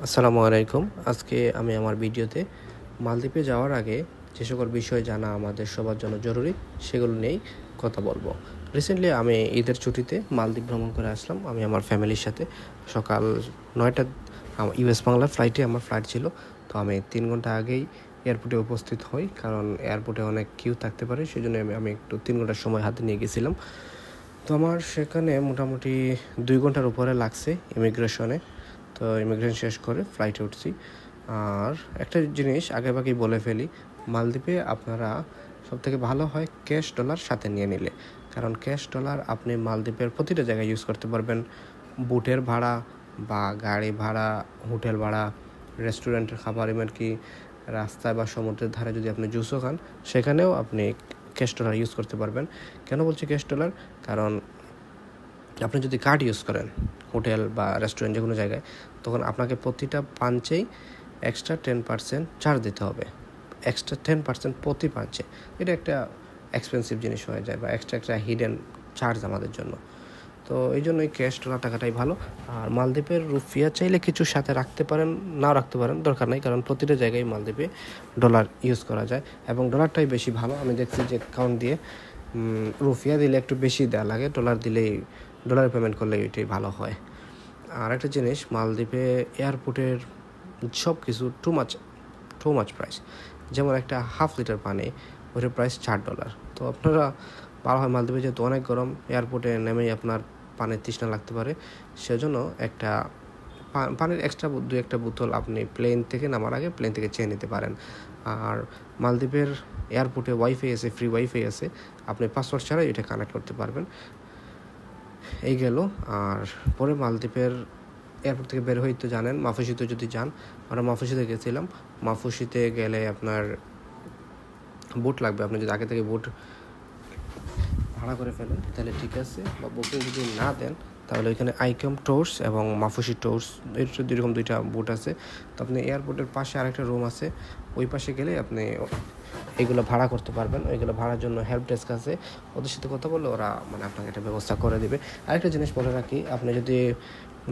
আসসালামু আলাইকুম। আজকে আমি আমার ভিডিওতে মালদ্বীপে যাওয়ার আগে যে সকল বিষয় জানা আমাদের সবার জন্য জরুরি সেগুলো নিয়েই কথা বলবো। রিসেন্টলি আমি ঈদের ছুটিতে মালদ্বীপ ভ্রমণ করে আসলাম আমি আমার ফ্যামিলির সাথে। সকাল 9টা ইউএস বাংলার ফ্লাইটে আমার ফ্লাইট ছিল। তো আমি 3 ঘন্টা আগেই এয়ারপোর্টে উপস্থিত হই, কারণ এয়ারপোর্টে অনেক কিউ থাকতে পারে, সেই জন্য আমি একটু 3 ঘন্টার সময় হাতে নিয়ে গেছিলাম। তো আমার সেখানে মোটামুটি 2 ঘন্টার উপরে লাগছে ইমিগ্রেশনে। তো ইমিগ্রেশন শেষ করে ফ্লাইটে উঠছি। আর একটা জিনিস আগেভাগেই বলে ফেলি, মালদ্বীপে আপনারা সবথেকে ভালো হয় ক্যাশ ডলার সাথে নিয়ে নিলে, কারণ ক্যাশ ডলার আপনি মালদ্বীপের প্রতিটা জায়গায় ইউজ করতে পারবেন। বুটের ভাড়া বা গাড়ি ভাড়া, হোটেল ভাড়া, রেস্টুরেন্টের খাবার, এমনকি রাস্তায় বা সমুদ্রের ধারে যদি আপনি জুসও খান সেখানেও আপনি ক্যাশ ডলার ইউজ করতে পারবেন। কেন বলছি ক্যাশ ডলার? কারণ আপনি যদি কার্ড ইউজ করেন হোটেল বা রেস্টুরেন্ট যে কোনো জায়গায়, তখন আপনাকে প্রতিটা পাঞ্চেই এক্সট্রা 10% চার্জ দিতে হবে, এক্সট্রা 10% প্রতি পাঞ্চে। এটা একটা এক্সপেন্সিভ জিনিস হয়ে যায়, বা একটা হিডেন চার্জ আমাদের জন্য। তো এই জন্য এই ক্যাশ ডলার টাকাটাই ভালো। আর মালদ্বীপের রুপিয়া চাইলে কিছু সাথে রাখতে পারেন, নাও রাখতে পারেন, দরকার নেই, কারণ প্রতিটা জায়গায় মালদ্বীপে ডলার ইউজ করা যায় এবং ডলারটাই বেশি ভালো। আমি দেখছি যে অ্যাকাউন্ট দিয়ে রুপিয়া দিলে একটু বেশি দেওয়া লাগে, ডলার পেমেন্ট করলে এটাই ভালো হয়। আর একটা জিনিস, মালদ্বীপে এয়ারপোর্টের সব কিছু টু মাচ প্রাইস। যেমন একটা হাফ লিটার পানি, ওইটার প্রাইস $4। তো আপনারা ভালো হয়, মালদ্বীপে যেহেতু অনেক গরম, এয়ারপোর্টে নেমেই আপনার পানির তৃষ্ণা লাগতে পারে, সেজন্য একটা পানির এক্সট্রা একটা বোতল আপনি প্লেন থেকে নামার আগে প্লেন থেকে চেয়ে নিতে পারেন। আর মালদ্বীপের এয়ারপোর্টে ওয়াইফাই আছে, ফ্রি ওয়াইফাই আছে, আপনি পাসওয়ার্ড ছাড়াই এটা কানেক্ট করতে পারবেন। এই গেল। আর পরে মালদ্বীপের এয়ারপোর্ট থেকে বের হই তো জানেন, মাফুসিতে যদি যান, আমরা মাফুসিতে গেছিলাম। মাফুসিতে গেলে আপনার বুট লাগবে। আপনি যদি আগে থেকে বুট ভাড়া করে ফেলেন তাহলে ঠিক আছে, বা বুকিং যদি না দেন তাহলে ওইখানে আইকম টোর্স এবং মাফুসি টোর্স, এরকম দুইটা বুট আছে। তো আপনি এয়ারপোর্টের পাশে আরেকটা রুম আছে, ওই পাশে গেলে আপনি এগুলো ভাড়া করতে পারবেন। ওইগুলো ভাড়ার জন্য হেল্প ডেস্ক আছে, ওদের সাথে কথা বললে ওরা আপনাকে একটা ব্যবস্থা করে দেবে। আরেকটা জিনিস বলে রাখি, আপনি যদি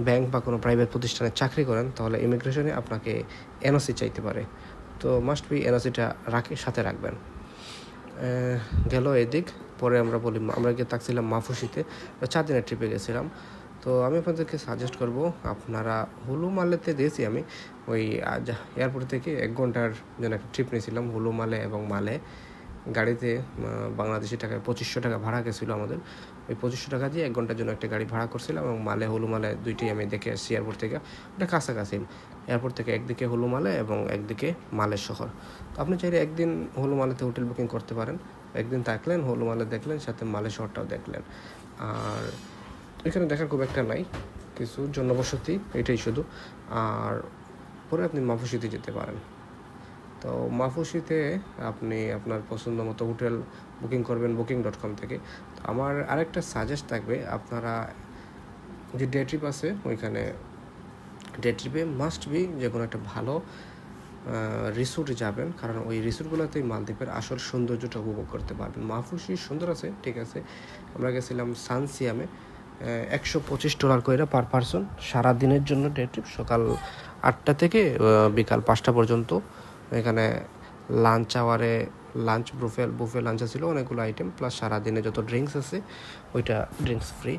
ব্যাংক বা কোনো প্রাইভেট প্রতিষ্ঠানে চাকরি করেন তাহলে ইমিগ্রেশনে আপনাকে এনওসি চাইতে পারে। তো মাস্ট বি এনওসিটা সাথে রাখবেন। গেল এদিক। পরে আমরা গিয়ে থাকছিলাম মাফুসিতে, 4 দিনের ট্রিপে গেছিলাম। তো আমি আপনাদেরকে সাজেস্ট করব, আপনারা হুলু মালেতে দিয়েছি আমি ওই এয়ারপোর্ট থেকে 1 ঘন্টার জন্য একটা ট্রিপ নিয়েছিলাম হুলু মালে এবং মালে। গাড়িতে বাংলাদেশি টাকায় 2500 টাকা ভাড়া গেছিলো আমাদের। ওই 2500 টাকা দিয়ে 1 ঘন্টার জন্য একটা গাড়ি ভাড়া করছিলাম, এবং হুলু মালে দুইটাই আমি দেখে আসছি এয়ারপোর্ট থেকে। ওটা কাছাকাছি, এয়ারপোর্ট থেকে একদিকে হুলু মালে এবং একদিকে মালের শহর। তো আপনি চাইলে একদিন হুলু মালেতে হোটেল বুকিং করতে পারেন, একদিন থাকলেন, হুলু মালে দেখলেন, সাথে মালে শহরটাও দেখলেন। আর এখানে দেখার খুব একটা নাই, কিছু জনবসতি এটাই শুধু। আর পরে আপনি মাফুসিতে যেতে পারেন। তো মাফুসিতে আপনি আপনার পছন্দ মতো হোটেল বুকিং করবেন booking.com থেকে। তো আমার আরেকটা সাজেস্ট থাকবে, আপনারা যে ডে ট্রিপ আছে ওইখানে ডে ট্রিপে মাস্ট বি যে কোনো একটা ভালো রিসোর্টে যাবেন, কারণ ওই রিসোর্টগুলোতেই মালদ্বীপের আসল সৌন্দর্যটা উপভোগ করতে পারবেন। মাফুসি সুন্দর আছে, ঠিক আছে। আমরা গেছিলাম সানসিয়ামে, $125 করে পার পারসন, সারাদিনের জন্য ডে ট্রিপ, সকাল 8টা থেকে বিকাল 5টা পর্যন্ত। এখানে লাঞ্চ আওয়ারে বুফে লাঞ্চ ছিল, অনেকগুলো আইটেম, প্লাস সারাদিনে যত ড্রিঙ্কস আছে ওইটা ড্রিঙ্কস ফ্রি।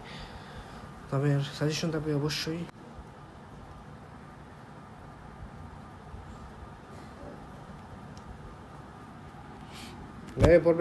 তবে সাজেশন থাকবে অবশ্যই পড়বে।